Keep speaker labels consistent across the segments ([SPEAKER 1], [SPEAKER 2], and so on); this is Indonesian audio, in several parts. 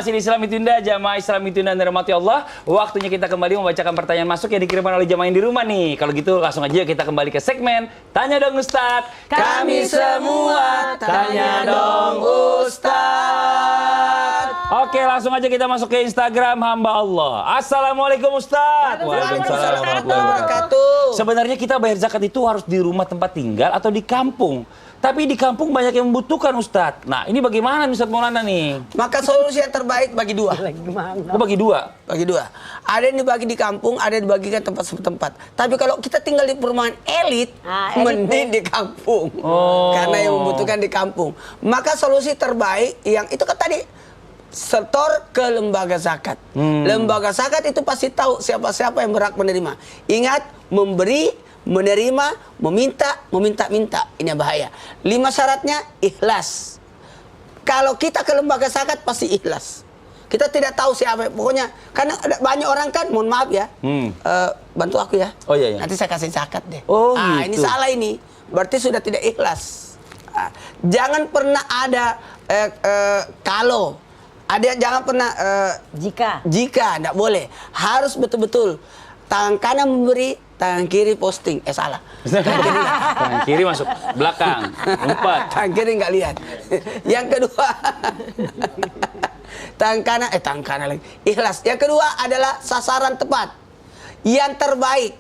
[SPEAKER 1] masih di Islam itu Indah, jamaah Islam itu Indah dirahmati Allah. Waktunya kita kembali membacakan pertanyaan masuk yang dikirimkan oleh jamaah yang di rumah nih. Kalau gitu langsung aja kita kembali ke segmen Tanya Dong Ustadz.
[SPEAKER 2] Kami semua tanya dong Ustadz.
[SPEAKER 1] Oke, langsung aja kita masuk ke Instagram hamba Allah. Assalamualaikum Ustadz.
[SPEAKER 2] Waalaikumsalam warahmatullahi wabarakatuh.
[SPEAKER 1] Sebenarnya kita bayar zakat itu harus di rumah tempat tinggal atau di kampung. Tapi di kampung banyak yang membutuhkan Ustadz. Nah, ini bagaimana Ustadz Maulana nih?
[SPEAKER 2] Maka solusi yang terbaik bagi dua.
[SPEAKER 1] Oh, bagi dua?
[SPEAKER 2] Bagi dua. Ada yang dibagi di kampung, ada yang dibagikan tempat-tempat. Tapi kalau kita tinggal di perumahan elit, mending di kampung. Karena yang membutuhkan di kampung. Maka solusi terbaik yang itu kan tadi, setor ke lembaga zakat. Lembaga zakat itu pasti tahu siapa-siapa yang berhak menerima. Ingat, memberi, menerima, meminta. Ini bahaya. 5 syaratnya ikhlas. Kalau kita ke lembaga zakat pasti ikhlas. Kita tidak tahu siapa, pokoknya karena ada banyak orang kan, mohon maaf ya, bantu aku ya.
[SPEAKER 1] Oh iya.
[SPEAKER 2] Nanti saya kasih zakat deh.
[SPEAKER 1] Oh
[SPEAKER 2] Ini
[SPEAKER 1] gitu.
[SPEAKER 2] salah ini, berarti sudah tidak ikhlas. Jangan pernah ada kalau. Jangan pernah jika tidak boleh. Harus betul-betul tangan kanan memberi, tangan kiri posting. Salah.
[SPEAKER 1] Tangan kiri masuk belakang, lompat.
[SPEAKER 2] Tangan kiri nggak lihat. Yang kedua, tangan kanan lagi. Ikhlas. Yang kedua adalah sasaran tepat, yang terbaik.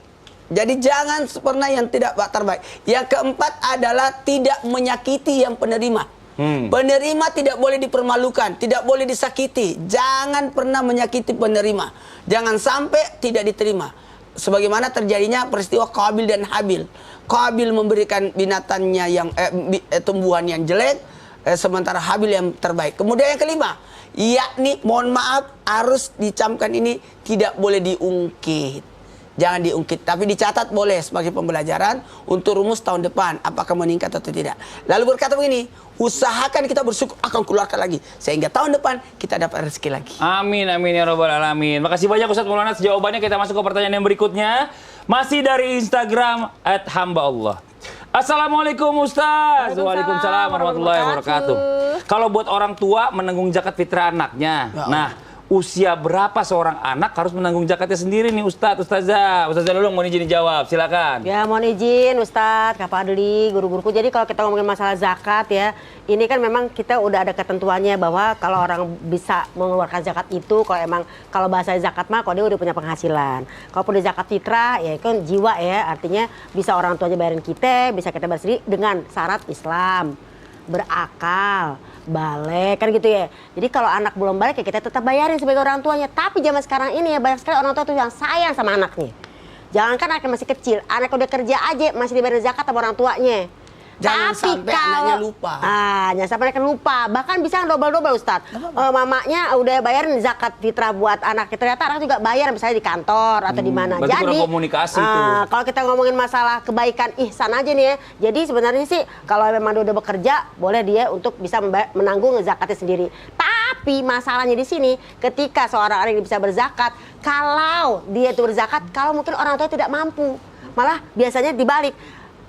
[SPEAKER 2] Jadi jangan pernah yang tidak terbaik. Yang keempat adalah tidak menyakiti yang penerima. Penerima tidak boleh dipermalukan, tidak boleh disakiti. Jangan pernah menyakiti penerima. Jangan sampai tidak diterima. Sebagaimana terjadinya peristiwa Qabil dan Habil. Qabil memberikan binatangnya yang tumbuhan yang jelek, sementara Habil yang terbaik. Kemudian yang kelima, yakni mohon maaf harus dicamkan ini tidak boleh diungkit. Jangan diungkit, tapi dicatat boleh sebagai pembelajaran untuk rumus tahun depan apakah meningkat atau tidak. Lalu berkata begini, usahakan kita bersyukur akan keluarkan lagi sehingga tahun depan kita dapat rezeki lagi.
[SPEAKER 1] Amin amin ya rabbal alamin. Makasih banyak Ustadz Maulana jawabannya. Kita masuk ke pertanyaan yang berikutnya. Masih dari Instagram @hambaAllah. Assalamualaikum Ustaz. Waalaikumsalam warahmatullahi wabarakatuh. Kalau buat orang tua menanggung zakat fitrah anaknya. Nah, usia berapa seorang anak harus menanggung zakatnya sendiri nih Ustadz, Ustazah? Ustazah Lulung mau izin jawab, silakan.
[SPEAKER 3] Ya mohon izin Ustadz, Kak Fadli, guru-guruku. Jadi kalau kita ngomongin masalah zakat ya, ini kan memang kita udah ada ketentuannya bahwa kalau orang bisa mengeluarkan zakat itu, kalau bahasa zakat mah kalau dia udah punya penghasilan. Kalau punya zakat fitrah ya kan jiwa ya, artinya bisa orang tuanya bayarin kita, bisa kita bayar sendiri dengan syarat Islam, berakal, balik kan gitu ya. Jadi kalau anak belum balik ya kita tetap bayarin sebagai orang tuanya. Tapi zaman sekarang ini ya banyak sekali orang tua tuh yang sayang sama anaknya. Jangankan anaknya masih kecil, anak udah kerja aja masih dibayarin zakat sama orang tuanya.
[SPEAKER 2] Jangan sampai anaknya lupa.
[SPEAKER 3] Jangan sampai anaknya lupa. Bahkan bisa double-double Ustadz. Mamanya udah bayarin zakat fitrah buat anaknya. Ternyata anak juga bayar misalnya di kantor atau di mana.
[SPEAKER 1] Berarti
[SPEAKER 3] Jadi
[SPEAKER 1] kurang komunikasi tuh.
[SPEAKER 3] kalau kita ngomongin masalah kebaikan ihsan aja nih ya. Jadi sebenarnya sih kalau memang dia udah bekerja, boleh dia untuk bisa menanggung zakatnya sendiri. Tapi masalahnya di sini ketika seorang orang bisa berzakat, kalau dia itu berzakat, kalau mungkin orang tua tidak mampu. Malah biasanya dibalik.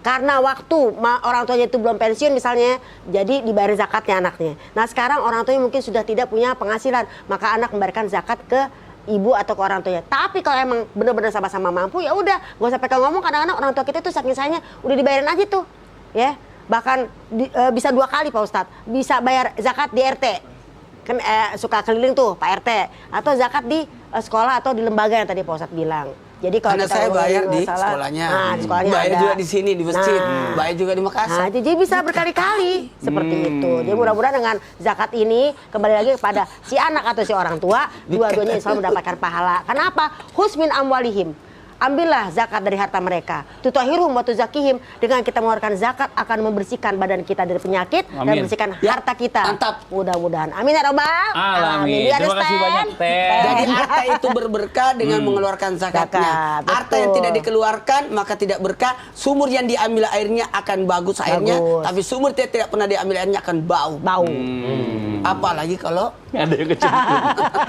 [SPEAKER 3] Karena waktu orang tuanya itu belum pensiun misalnya, jadi dibayar zakatnya anaknya. Nah sekarang orang tuanya mungkin sudah tidak punya penghasilan, maka anak membayarkan zakat ke ibu atau ke orang tuanya. Tapi kalau emang benar-benar sama-sama mampu, ya udah, gak usah pakai ngomong. Kadang-kadang orang tua kita tuh saking sayangnya udah dibayarin aja tuh, ya. Bahkan bisa 2 kali Pak Ustadz, bisa bayar zakat di RT, kan suka keliling tuh Pak RT, atau zakat di sekolah atau di lembaga yang tadi Pak Ustadz bilang. Jadi kalau
[SPEAKER 2] karena saya bayar di sekolahnya, bayar juga di sini di masjid, bayar juga di Makassar.
[SPEAKER 3] Jadi bisa berkali-kali seperti itu. Jadi mudah-mudahan dengan zakat ini kembali lagi kepada si anak atau si orang tua, dua-duanya insya Allah mendapatkan pahala. Kenapa? Husmin amwalihim. Ambillah zakat dari harta mereka. Tutahhiruhum wa tuzakihim. Dengan kita mengeluarkan zakat akan membersihkan badan kita dari penyakit. Amin. Dan membersihkan harta kita.
[SPEAKER 2] Mantap.
[SPEAKER 3] Mudah-mudahan. Amin ya Rabbal
[SPEAKER 1] alamin. Terima kasih banyak Teh.
[SPEAKER 2] Jadi harta itu berberkah dengan mengeluarkan zakatnya. Harta yang tidak dikeluarkan maka tidak berkah. Sumur yang diambil airnya akan bagus airnya. Tapi sumur yang tidak pernah diambil airnya akan bau. Apalagi kalau
[SPEAKER 1] ada yang kecemplung,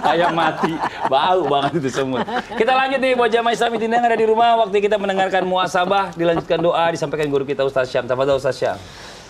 [SPEAKER 1] ayam mati, bau banget itu semua. Kita lanjut nih buat jamaah Islam yang ada di rumah. Waktu kita mendengarkan muhasabah, dilanjutkan doa, disampaikan guru kita Ustaz Syam. Tafadhol Ustaz Syam.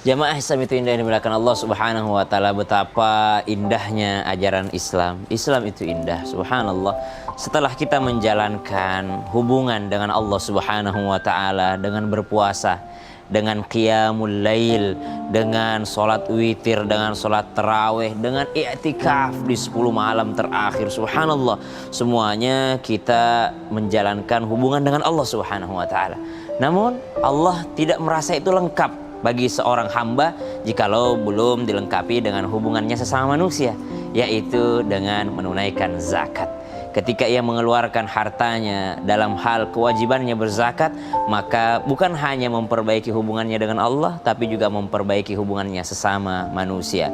[SPEAKER 4] Jamaah Islam itu indah yang dimuliakan Allah Subhanahu wa taala. Betapa indahnya ajaran Islam. Islam itu indah, subhanallah. Setelah kita menjalankan hubungan dengan Allah Subhanahu wa taala dengan berpuasa, dengan qiyamul lail, dengan sholat witir, dengan sholat tarawih, dengan i'tikaf di 10 malam terakhir, subhanallah. Semuanya kita menjalankan hubungan dengan Allah Subhanahu wa taala. Namun Allah tidak merasa itu lengkap bagi seorang hamba jikalau belum dilengkapi dengan hubungannya sesama manusia, yaitu dengan menunaikan zakat. Ketika ia mengeluarkan hartanya dalam hal kewajibannya berzakat, maka bukan hanya memperbaiki hubungannya dengan Allah, tapi juga memperbaiki hubungannya sesama manusia.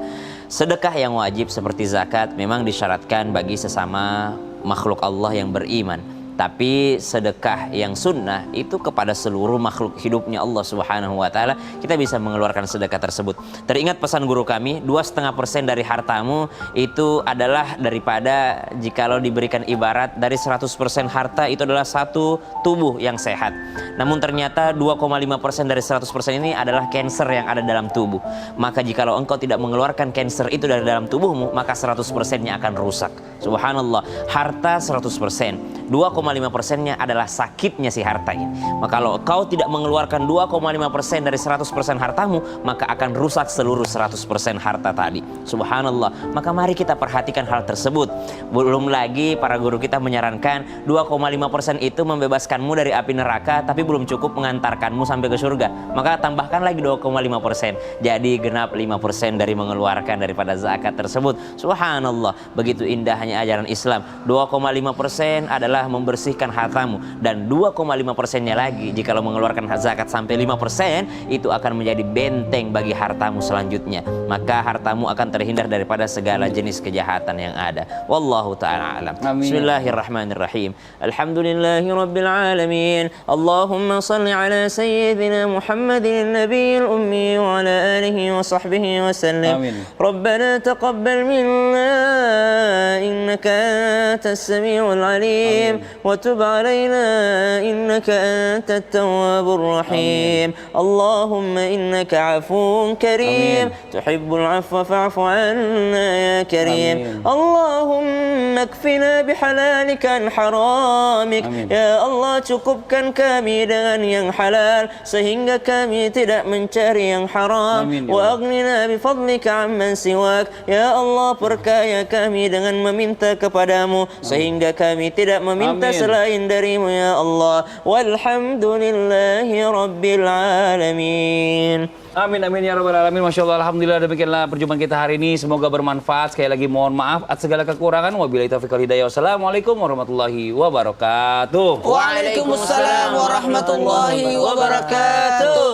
[SPEAKER 4] Sedekah yang wajib seperti zakat memang disyaratkan bagi sesama makhluk Allah yang beriman. Tapi sedekah yang sunnah itu kepada seluruh makhluk hidupnya Allah Subhanahu wa taala, kita bisa mengeluarkan sedekah tersebut. Teringat pesan guru kami, 2,5% dari hartamu itu adalah daripada jikalau diberikan ibarat dari 100% harta itu adalah satu tubuh yang sehat. Namun ternyata 2,5% dari 100% ini adalah cancer yang ada dalam tubuh. Maka jikalau engkau tidak mengeluarkan cancer itu dari dalam tubuhmu, maka 100%-nya akan rusak. Subhanallah, harta 100%, 2,5%-nya adalah sakitnya si hartanya. Maka kalau kau tidak mengeluarkan 2,5% dari 100% hartamu, maka akan rusak seluruh 100% harta tadi. Subhanallah. Maka mari kita perhatikan hal tersebut. Belum lagi para guru kita menyarankan 2,5% itu membebaskanmu dari api neraka, tapi belum cukup mengantarkanmu sampai ke surga. Maka tambahkan lagi 2,5%. Jadi genap 5% dari mengeluarkan daripada zakat tersebut. Subhanallah. Begitu indahnya ajaran Islam. 2,5% adalah membersihkan hartamu, dan 2,5%-nya lagi jikalau mengeluarkan zakat sampai 5%, itu akan menjadi benteng bagi hartamu selanjutnya. Maka hartamu akan terhindar daripada segala jenis kejahatan yang ada. Wallahu ta'ala alam.
[SPEAKER 1] Amin.
[SPEAKER 4] Bismillahirrahmanirrahim. Alhamdulillahirabbil alamin. Allahumma salli ala sayyidina Muhammadin nabiyil ummi wa ala alihi wa sahbihi wa sallam.
[SPEAKER 1] Amin.
[SPEAKER 4] Rabbana taqabbal minna innaka antas samiul alim wa tub alaina innaka antat tawwabur rahim. Allahumma innaka afuwun karim tuhibbul afwa fa'fu anna ya karim. Allahumma kfina bihalalika an haramik. Ya Allah, cukupkan kami dengan yang halal sehingga kami tidak mencari yang haram. Wa aghnina bifadlika amman siwak. Ya Allah, perkaya kami dengan meminta kepadamu sehingga kami tidak meminta selain darimu ya Allah. Walhamdulillahi rabbil alamin.
[SPEAKER 1] Amin amin ya rabbal alamin. Masya Allah, alhamdulillah, demikianlah perjumpaan kita hari ini. Semoga bermanfaat. Sekali lagi mohon maaf atas segala kekurangan. Wabillahi taufiq wal hidayah. Wassalamualaikum warahmatullahi wabarakatuh.
[SPEAKER 2] Waalaikumsalam warahmatullahi wabarakatuh.